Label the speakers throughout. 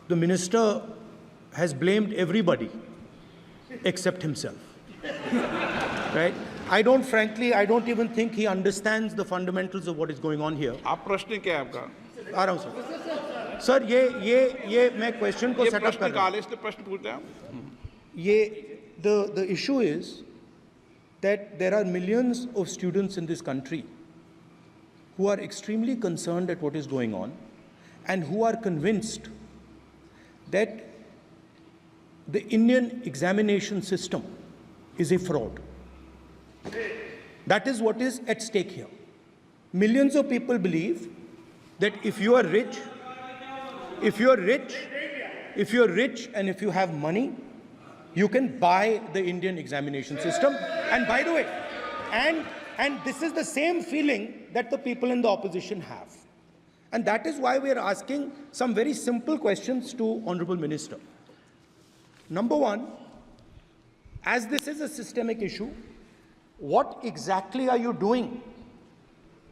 Speaker 1: the minister has blamed everybody except himself. Right? I don't even think he understands the fundamentals of what is going on here.
Speaker 2: आप प्रश्न क्या है आपका?
Speaker 1: आ रहा हूं sir. Sir ये मैं क्वेश्चन को सेटअप कर रहा हूं।
Speaker 2: इसलिए प्रश्न पूछते हैं।
Speaker 1: The issue is that there are millions of students in this country who are extremely concerned at what is going on and who are convinced that the Indian examination system is a fraud. That is what is at stake here. Millions of people believe that if you are rich and if you have money, you can buy the Indian examination system. And by the way, and this is the same feeling that the people in the opposition have. And that is why we are asking some very simple questions to Honorable Minister. Number one, as this is a systemic issue, what exactly are you doing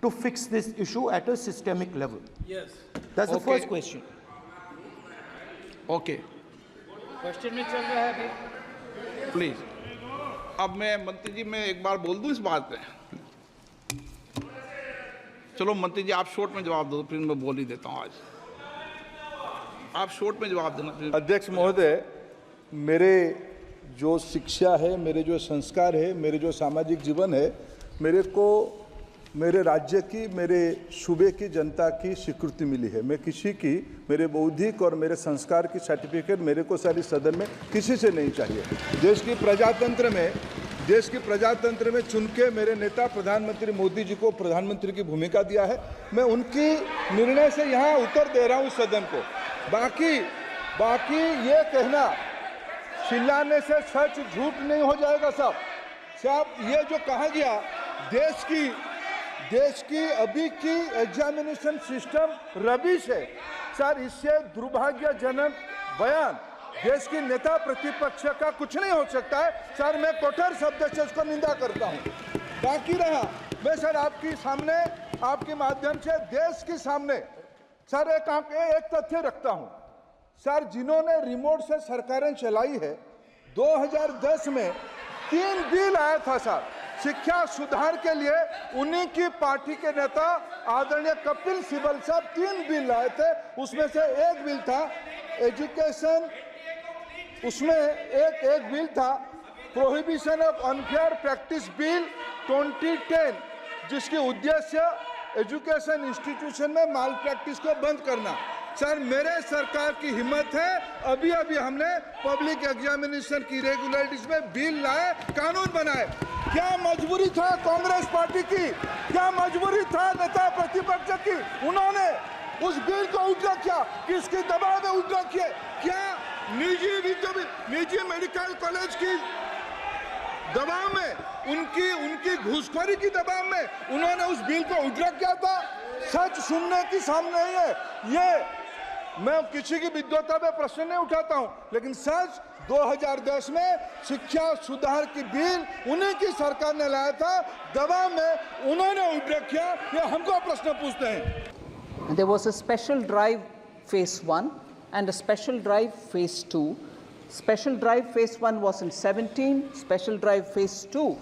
Speaker 1: to fix this issue at a systemic level?
Speaker 2: Yes.
Speaker 1: That's the first question.
Speaker 2: Okay.
Speaker 3: Question में चल रहा है अभी।
Speaker 2: Please. अब मैं मंत्री जी मैं एक बार बोल दूं इस बात पे। चलो मंत्री जी आप शॉर्ट में जवाब दो, फिर मैं बोल ही देता हूं आज। आप शॉर्ट में जवाब देना।
Speaker 4: अध्यक्ष महोदय, मेरे जो शिक्षा है, मेरे जो संस्कार है, मेरे जो सामाजिक जीवन है, मेरे को मेरे राज्य की, मेरे सूबे की जनता की स्वीकृति मिली है। मैं किसी की, मेरे बौद्धिक और मेरे संस्कार की सर्टिफिकेट मेरे को सारी सदन में किसी से नहीं चाहिए। देश की प्रजातंत्र में चुन के मेरे नेता प्रधानमंत्री मोदी जी को प्रधानमंत्री की भूमिका दिया है। मैं उनकी निर्णय से यहाँ उत्तर दे रहा हूँ सदन को। बाकी ये कहना चिल्लाने से सच झूठ नहीं हो जाएगा साहब। ये जो कहा गया देश की अभी की एग्जामिनेशन सिस्टम रबिश है सर, इससे दुर्भाग्यजनक बयान देश की नेता प्रतिपक्ष का कुछ नहीं हो सकता है सर। मैं कठोर शब्द से इसको निंदा करता हूं। बाकी रहा, मैं सर आपके सामने, आपके माध्यम से देश के सामने सर एक तथ्य रखता हूं सर। जिन्होंने रिमोट से सरकारें चलाई है, 2010 में 3 बिल आया था सर शिक्षा सुधार के लिए। उन्हीं की पार्टी के नेता आदरणीय कपिल सिब्बल साहब 3 बिल लाए थे। उसमें से एक बिल था एजुकेशन, उसमें एक बिल था prohibition of unfair practice bill 2010, जिसकी उद्देश्य एजुकेशन इंस्टीट्यूशन में माल प्रैक्टिस को बंद करना। सर मेरे सरकार की हिम्मत है, अभी हमने पब्लिक एग्जामिनेशन की रेगुलरिटीज में बिल लाए, कानून बनाए। क्या मजबूरी था कांग्रेस पार्टी की, क्या मजबूरी था नेता प्रतिपक्ष की? उन्होंने उस बिल को उठा किया, किसके दबाव में उठा किया? क्या निजी मेडिकल कॉलेज की दबाव में, उनकी घूसखोरी की दबाव में उन्होंने उस बिल को उठा किया था? सच सुनने की सामने नहीं है ये। मैं किसी की विद्वता पे प्रश्न नहीं उठाता हूं, लेकिन सच 2010 में शिक्षा सुधार की बिल उन्हीं की सरकार ने लाया था, दबाव में उन्होंने उठ रखा। ये हमको प्रश्न पूछते हैं।
Speaker 3: There was a special drive phase 1 and a special drive phase 2. Special drive phase 1 was in 17. Special drive phase 2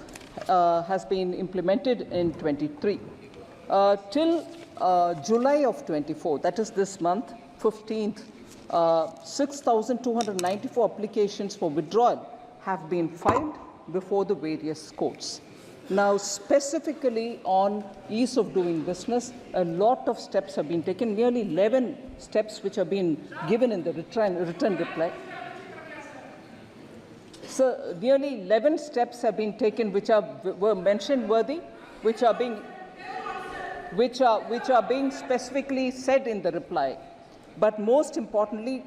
Speaker 3: has been implemented in 23. Till July of 24, that is this month, 15th, 6,294 applications for withdrawal have been filed before the various courts. Now, specifically on ease of doing business, a lot of steps have been taken, nearly 11 steps which have been given in the written reply. So, nearly 11 steps have been taken which were mentioned worthy, which are being specifically said in the reply. But most importantly,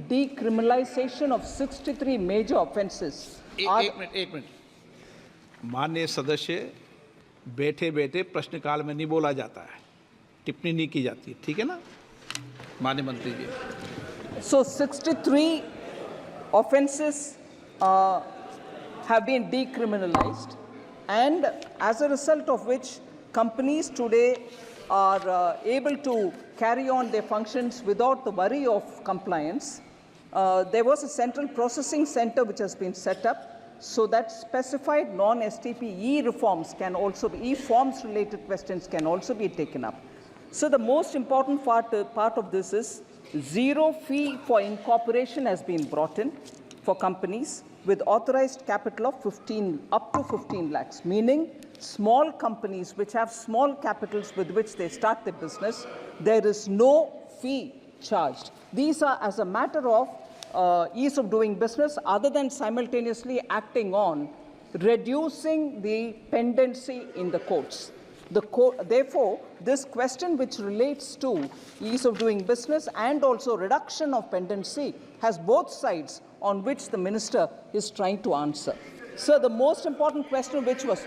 Speaker 3: decriminalization of 63 major offences.
Speaker 2: एक minute माननीय सदस्य, बैठे बैठे प्रश्नकाल में नहीं बोला जाता है, टिप्पणी नहीं की जाती है, ठीक है ना माननीय मंत्री जी?
Speaker 3: So 63 offences have been decriminalized, and as a result of which companies today are able to carry on their functions without the worry of compliance. There was a central processing center which has been set up so that specified non-STP e-reforms can also be, e-forms related questions can also be taken up. So the most important part of this is zero fee for incorporation has been brought in for companies with authorized capital of up to 15 lakhs, meaning small companies which have small capitals with which they start their business, there is no fee charged. These are as a matter of ease of doing business, other than simultaneously acting on reducing the pendency in the courts. Therefore, this question which relates to ease of doing business and also reduction of pendency has both sides on which the minister is trying to answer. So the most important question which Sri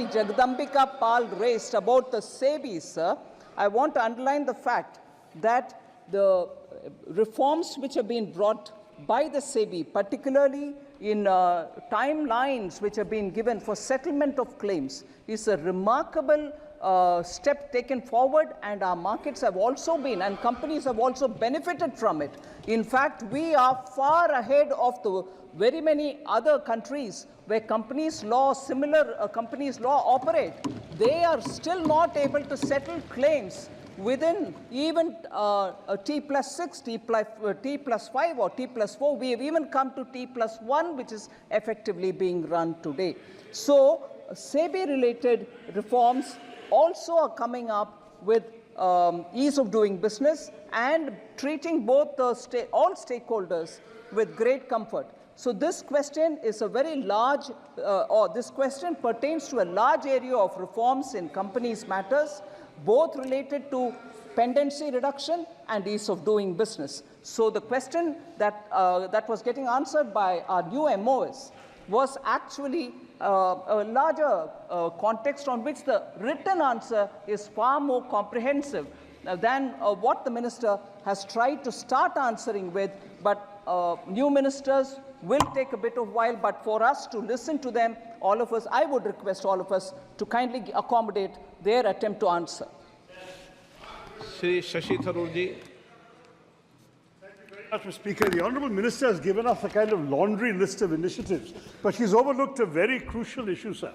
Speaker 3: Jagadambika Pal raised about the SEBI, sir, I want to underline the fact that the reforms which have been brought by the SEBI, particularly in timelines which have been given for settlement of claims, is a remarkable step taken forward, and our markets have also been, and companies have also benefited from it. In fact, we are far ahead of the very many other countries where companies law, similar companies law operate. They are still not able to settle claims within even T+6, T+5 or T+4. We have even come to T+1, which is effectively being run today. So SEBI-related reforms also are coming up with ease of doing business and treating both the all stakeholders with great comfort. So this question is a very large, this question pertains to a large area of reforms in companies' matters, both related to pendency reduction and ease of doing business. So the question that, that was getting answered by our new MOS was actually a larger context on which the written answer is far more comprehensive than what the minister has tried to start answering with. But new ministers will take a bit of while, but for us to listen to them, all of us, I would request all of us to kindly accommodate their attempt to answer.
Speaker 2: Shri Shashi Tharoor ji.
Speaker 5: Mr. Speaker, the Honourable Minister has given us a kind of laundry list of initiatives, but she's overlooked a very crucial issue, sir,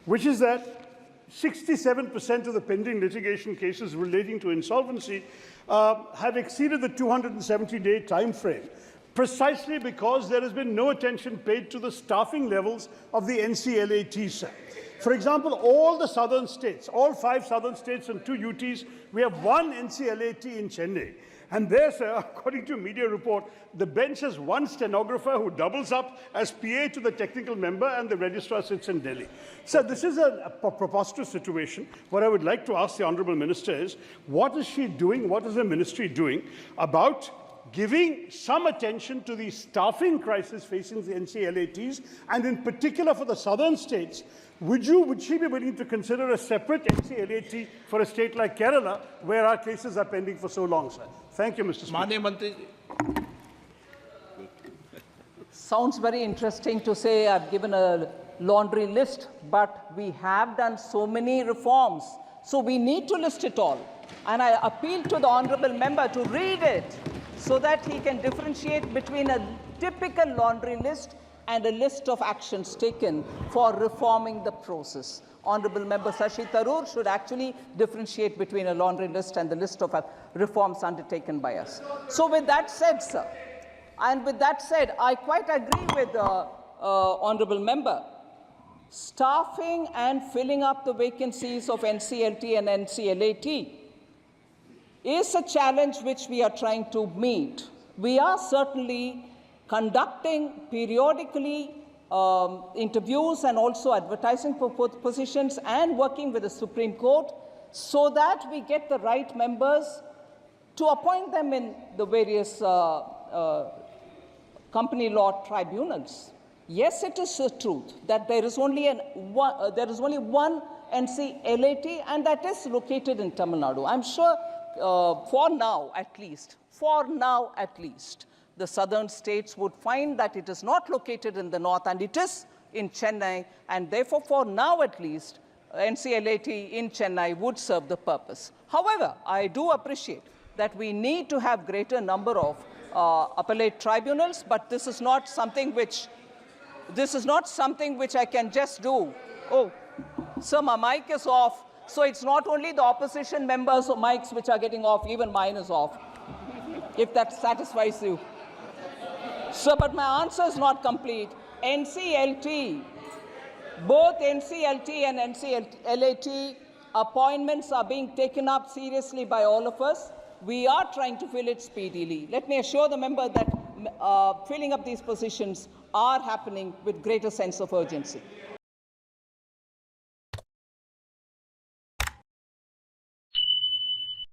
Speaker 5: which is that 67% of the pending litigation cases relating to insolvency have exceeded the 270-day time frame, precisely because there has been no attention paid to the staffing levels of the NCLAT, sir. For example, all the southern states, all 5 southern states and 2 UTs, we have 1 NCLAT in Chennai. And there, sir, according to a media report, the bench has 1 stenographer who doubles up as PA to the technical member, and the registrar sits in Delhi. Sir, this is a preposterous situation. What I would like to ask the Honourable Minister is, what is she doing, what is the ministry doing about giving some attention to the staffing crisis facing the NCLATs, and in particular for the southern states? Would she be willing to consider a separate NCLAT for a state like Kerala, where our cases are pending for so long, sir? Thank you, Mr. Speaker.
Speaker 2: Manya Mantri ji.
Speaker 3: Sounds very interesting to say I've given a laundry list, but we have done so many reforms. So we need to list it all. And I appeal to the honourable member to read it so that he can differentiate between a typical laundry list and a list of actions taken for reforming the process. Honourable Member Shashi Tharoor should actually differentiate between a laundry list and the list of reforms undertaken by us. So with that said, sir, and with that said, I quite agree with the Honourable Member. Staffing and filling up the vacancies of NCLT and NCLAT is a challenge which we are trying to meet. We are certainly conducting periodically interviews and also advertising for positions and working with the Supreme Court so that we get the right members to appoint them in the various company law tribunals. Yes, it is the truth that there is only one NCLAT, and that is located in Tamil Nadu. I'm sure for now at least, the southern states would find that it is not located in the north and it is in Chennai, and therefore for now at least, NCLAT in Chennai would serve the purpose. However, I do appreciate that we need to have greater number of appellate tribunals, but this is not something which I can just do. Oh, sir, my mic is off. So it's not only the opposition members' mics which are getting off, even mine is off, if that satisfies you. Sir, but my answer is not complete. NCLT, both NCLT and NCLAT appointments are being taken up seriously by all of us. We are trying to fill it speedily. Let me assure the member that filling up these positions are happening with greater sense of urgency.